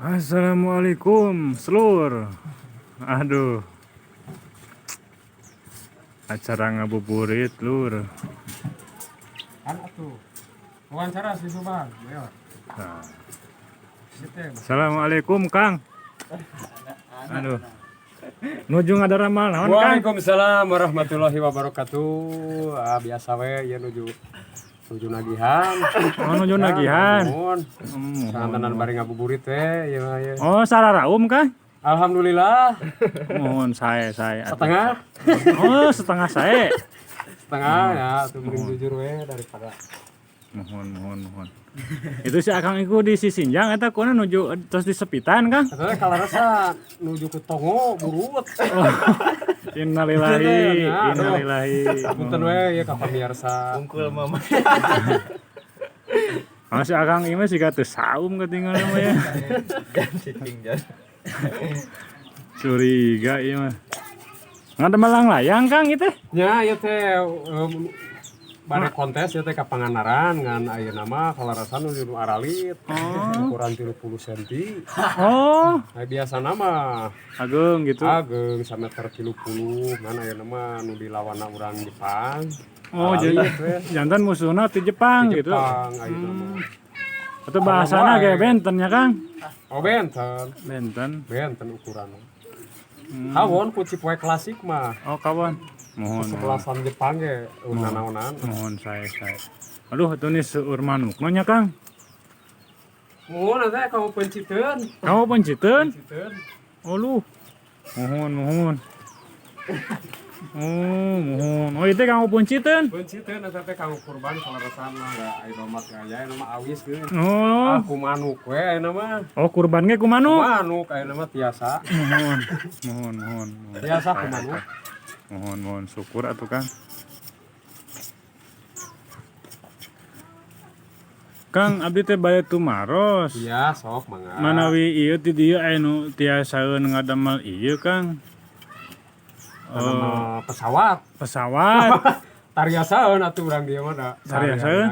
Assalamualaikum, Slur. Aduh. Acara ngabuburit, Lur. Kan atuh. Wawancara si Subhan, ayo. Nah. Gitu ya. Assalamualaikum, Kang. Aduh. Nuju ngadaramal naon, Kang? Waalaikumsalam warahmatullahi wabarakatuh. Biasa we ya nuju nagihan. Oh, nuju nagihan. Santanan bari ngabuburit we ya. Oh, sararaum, Kang? Alhamdulillah. Mohon saya. Setengah. Oh, setengah saya. Setengah ya, tuh mending jujur we daripada. Mohon. Itu si Akang iku di Sisinjang eta kuna nuju terus di Sepitan, Kang? Katanya kalau rasa nuju ke Tongo burut. Innalillahi. Punten we ya ka pamirsa. Ungkul mama. Masih Akang ieu mah siga teu saum ketinggalan mah ya. Jangan. Curiga ieu mah. Ngada malang layang, Kang itu? Ya, ieu teh bare kontes ya teh ka Pangandaran ngan ayeuna mah kalarasan nuju aralit. Ukuran 30 cm. Oh, Biasana mah ageung gitu. ageung sameter 30 ngan ayeuna mah nu dilawanna urang Jepang. Oh, jadi jantan musuhna ti Jepang gitu. Jepang ayeuna mah. Atau bahasana ge benten ya, Kang? Oh benten ukuranna. Kawon ku cipoe klasik mah. Oh, kawan. Mohon. Sebelasan Jepang ge naon-naonan. Mohon saya. Aduh, atuh nih seueur manukna nya, Kang. Mohon teh kamu penciteun. Kamu penciteun? Oh, lu. Mohon. Oh, itu kamu penciteun? Penciteun eta teh kamu kurban kalarasan mah da ayeuna mah aya mah awis geus. Oh. Aku manuk we ayeuna mah. Oh, kurban ge ku manuk. Manuk ayeuna mah tiasa. Mohon. Tiasa ku manuk. Mohon syukur atuh, Kang. Kang, abdi teh bade tumaros. Iya, sok mangga. Manawi ieu ti dieu anu tiasaeun ngadamel ieu, Kang. Pesawat. Tariasaeun atuh urang dieu mah da. Tariasaeun?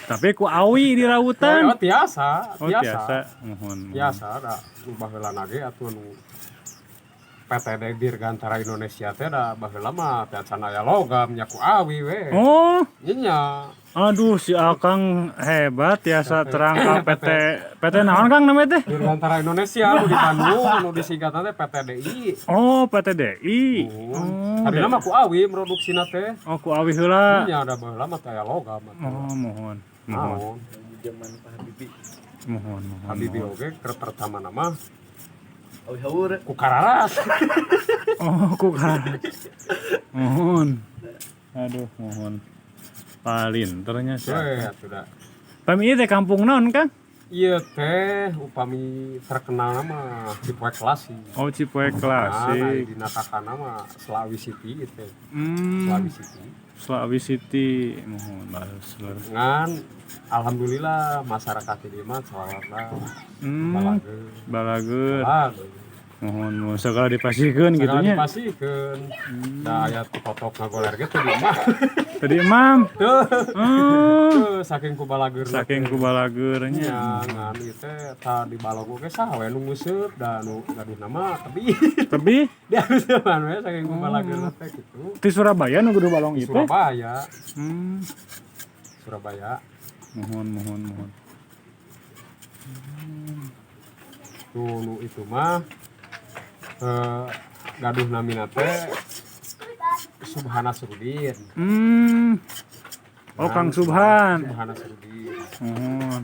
Tapi ku awi di rautan. Oh, tiasa. Mohon. Tiasa da baheulana ge atuh anu PTD Dirgantara Indonesia teh da baheula mah tiasa aya logam nya ku awi we. Oh, Nya. aduh si Akang hebat tiasa terangkap PT naon, Kang namanya teh? Dirgantara Indonesia nu di Bandung nu disingkatan teh PTDI. Oh, PTDI. Tadina mah ku awi produksina teh. Oh, ku awi heula. Nya da baheula mah teh aya logam. Oh, mohon. Zaman Pak Habibie. Mohon. Habibie oge keur pertama nama Awi haur. ku kararas. Oh, ku kan. Mohon. Aduh, mohon. Palin ternyata. Atuh da. Pami ieu teh kampung naon, Kang? Ieu teh upami terkenal nama Cipoek Klasik. Oh, Cipoek Klasik. Di natakana mah Slawi City gitu. Slawi City. Mohon bagus. Ngan alhamdulillah masyarakat di mah salawatna Balageun. balageun. Mohon segala dipasihkeun gitu nya. Dipasihkeun. Da aya fotok ngagoler ge teh di mah. Tadi Imam. Tuh saking ku balageurna. Saking ku balageurnya. Ya, ngan ieu teh ta di balogo ge saha we nu nguseup da nu gaduh nama tapi Tapi dia geuseupan we saking ku balageurna teh kitu. di Surabaya nu kudu balong itu. Surabaya. Mohon. Tuh nu itu mah gaduh namina teh Subhana Surudin. Oh, Kang Subhan. Subhana Surudin. Mohon.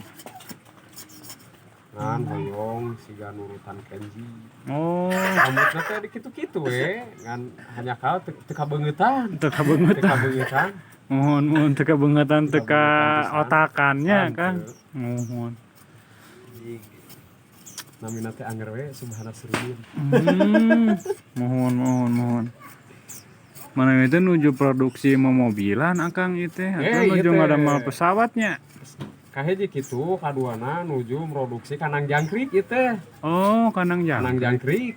Ngan hoyong siga nurutan Kenji. Oh, Rambutna teh di kitu-kitu we, ngan hanya kau teu kabeungetan. teu kabeungetan. Kabeungetan. Mohon teu kabeungetan teu ka otakannya, Kang. Mohon. Namina teh angger we Subhana Surudin. Mohon. Mana itu nuju produksi mobilan Akang itu atau nuju ngadamel pesawatnya? Kahiji kitu, kaduana nuju produksi kanang jangkrik ieu teh. Oh, kanang jangkrik. Kanang jangkrik.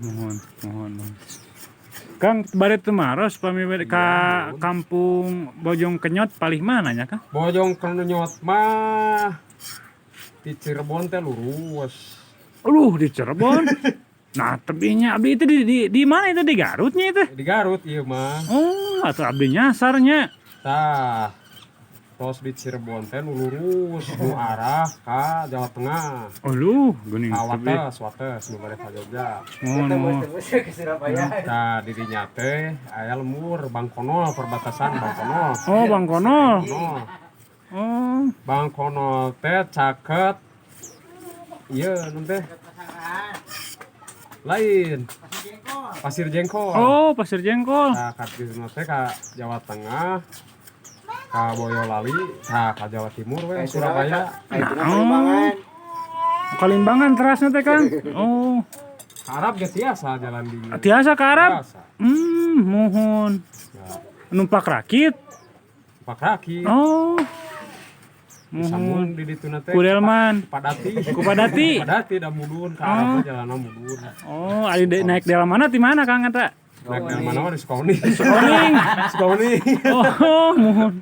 Mohon. Kang bari teu maros pami ka kampung Bojong Kenyot palih mana nya Kang? Bojong Kenyot mah di Cirebon teh lurus. Di Cirebon. Nah, tebinya abdi itu di mana itu di Garutnya itu? Di Garut ieu mah. Oh, atuh abdi nyasarnya. Tah. Tos di Cirebon teh nu lurus nu arah ka Jawa Tengah. Geuning Ka tebi. Wates nu bade ka Jogja. Mohon. ke Surabaya. Nah, di dinya teh aya lembur Bangkono perbatasan Bangkono. Oh, Bang Kono. Bangkono. Oh, Bangkono teh caket ieu nu teh lain Pasir Jengkol. oh Pasir Jengkol. Nah, ka dieu teh ka Jawa Tengah, ka Boyolali, nah ka Jawa Timur we Surabaya. Oh. Kalimbangan terasnya teh Kang. Oh, Ka Arab ge tiasa jalan di. tiasa ke Arab. Tiasa. Mohon. Ya, Numpak rakit. Pak Raki. Oh. Mohon. Sambung di dituna teh. Kudelman. Padati. Kupadati. Padati da mudun ka Arab jalanna mudun. Oh, ari naik dalam mana di mana Kang eta? Naik dari mana mah di Sukawani. Koning. Sukawani. Oh, mohon.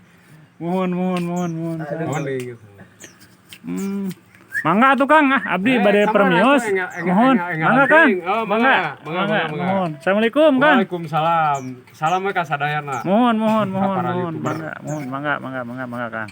Sukawani gitu. Mangga tuh Kang, abdi bade permios. Mohon. Mangga Kang. Oh, Mangga. Mohon. Assalamualaikum Kang. Waalaikumsalam. Salam ka sadayana. Mohon. Para YouTuber. Mangga Kang.